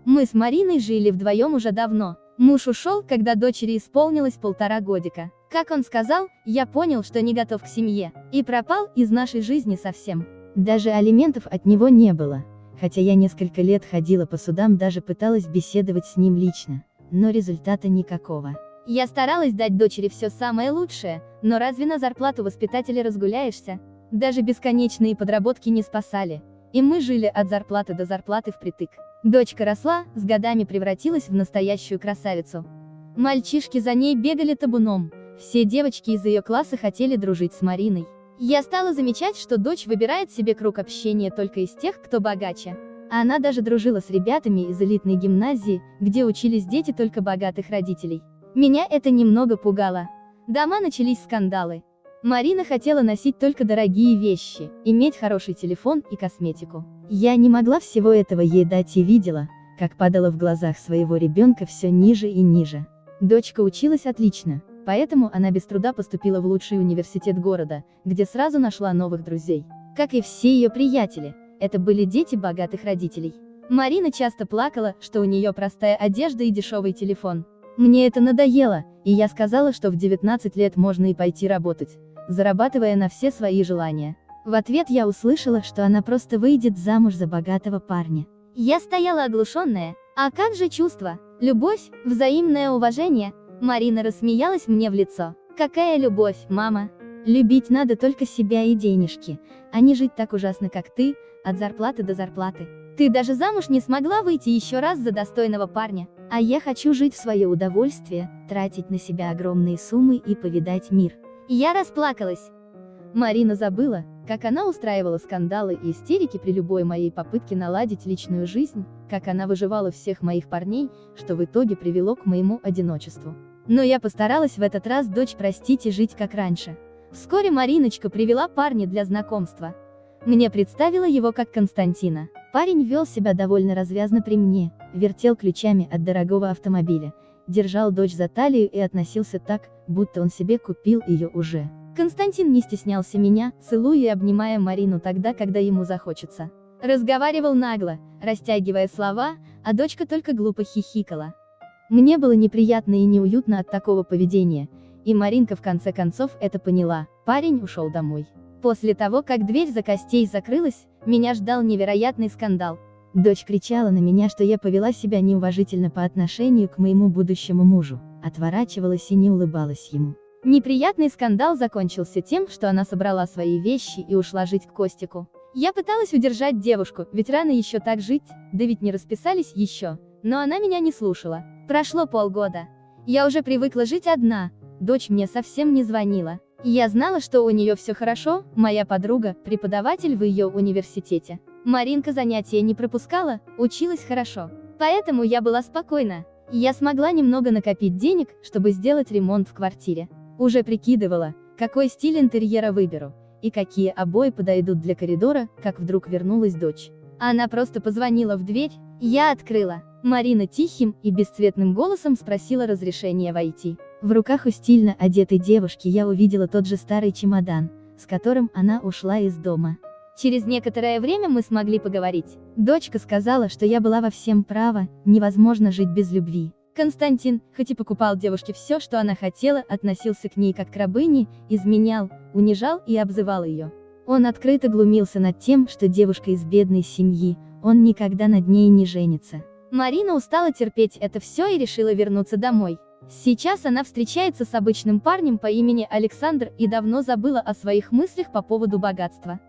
Мы с Мариной жили вдвоем уже давно. Муж ушел, когда дочери исполнилось 1,5 годика. Как он сказал, я понял, что не готов к семье, и пропал из нашей жизни совсем. Даже алиментов от него не было. Хотя я несколько лет ходила по судам, даже пыталась беседовать с ним лично. Но результата никакого. Я старалась дать дочери все самое лучшее, но разве на зарплату воспитателя разгуляешься? Даже бесконечные подработки не спасали. И мы жили от зарплаты до зарплаты впритык. Дочка росла, с годами превратилась в настоящую красавицу. Мальчишки за ней бегали табуном. Все девочки из ее класса хотели дружить с Мариной. Я стала замечать, что дочь выбирает себе круг общения только из тех, кто богаче. А она даже дружила с ребятами из элитной гимназии, где учились дети только богатых родителей. Меня это немного пугало. Дома начались скандалы. Марина хотела носить только дорогие вещи, иметь хороший телефон и косметику. Я не могла всего этого ей дать и видела, как падала в глазах своего ребенка все ниже и ниже. Дочка училась отлично, поэтому она без труда поступила в лучший университет города, где сразу нашла новых друзей. Как и все ее приятели, это были дети богатых родителей. Марина часто плакала, что у нее простая одежда и дешевый телефон. Мне это надоело, и я сказала, что в 19 лет можно и пойти работать, зарабатывая на все свои желания. В ответ я услышала, что она просто выйдет замуж за богатого парня. Я стояла оглушенная. А как же чувства? Любовь? Взаимное уважение? Марина рассмеялась мне в лицо. Какая любовь, мама? Любить надо только себя и денежки, а не жить так ужасно, как ты, от зарплаты до зарплаты. Ты даже замуж не смогла выйти еще раз за достойного парня. А я хочу жить в свое удовольствие, тратить на себя огромные суммы и повидать мир. Я расплакалась. Марина забыла, как она устраивала скандалы и истерики при любой моей попытке наладить личную жизнь, как она выживала всех моих парней, что в итоге привело к моему одиночеству. Но я постаралась в этот раз дочь простить и жить как раньше. Вскоре Мариночка привела парня для знакомства. Мне представила его как Константина. Парень вел себя довольно развязно при мне, вертел ключами от дорогого автомобиля, держал дочь за талию и относился так, будто он себе купил ее уже. Константин не стеснялся меня, целуя и обнимая Марину тогда, когда ему захочется. Разговаривал нагло, растягивая слова, а дочка только глупо хихикала. Мне было неприятно и неуютно от такого поведения, и Маринка в конце концов это поняла. Парень ушел домой. После того, как дверь за Костей закрылась, меня ждал невероятный скандал. Дочь кричала на меня, что я повела себя неуважительно по отношению к моему будущему мужу, отворачивалась и не улыбалась ему. Неприятный скандал закончился тем, что она собрала свои вещи и ушла жить к Костику. Я пыталась удержать девушку, ведь рано еще так жить, да ведь не расписались еще, но она меня не слушала. Прошло полгода. Я уже привыкла жить одна, дочь мне совсем не звонила. Я знала, что у нее все хорошо, моя подруга, преподаватель в ее университете. Маринка занятия не пропускала, училась хорошо. Поэтому я была спокойна. Я смогла немного накопить денег, чтобы сделать ремонт в квартире. Уже прикидывала, какой стиль интерьера выберу, и какие обои подойдут для коридора, как вдруг вернулась дочь. Она просто позвонила в дверь, я открыла. Марина тихим и бесцветным голосом спросила разрешения войти. В руках у стильно одетой девушки я увидела тот же старый чемодан, с которым она ушла из дома. Через некоторое время мы смогли поговорить. Дочка сказала, что я была во всем права, невозможно жить без любви. Константин, хоть и покупал девушке все, что она хотела, относился к ней как к рабыне, изменял, унижал и обзывал ее. Он открыто глумился над тем, что девушка из бедной семьи, он никогда над ней не женится. Марина устала терпеть это все и решила вернуться домой. Сейчас она встречается с обычным парнем по имени Александр и давно забыла о своих мыслях по поводу богатства.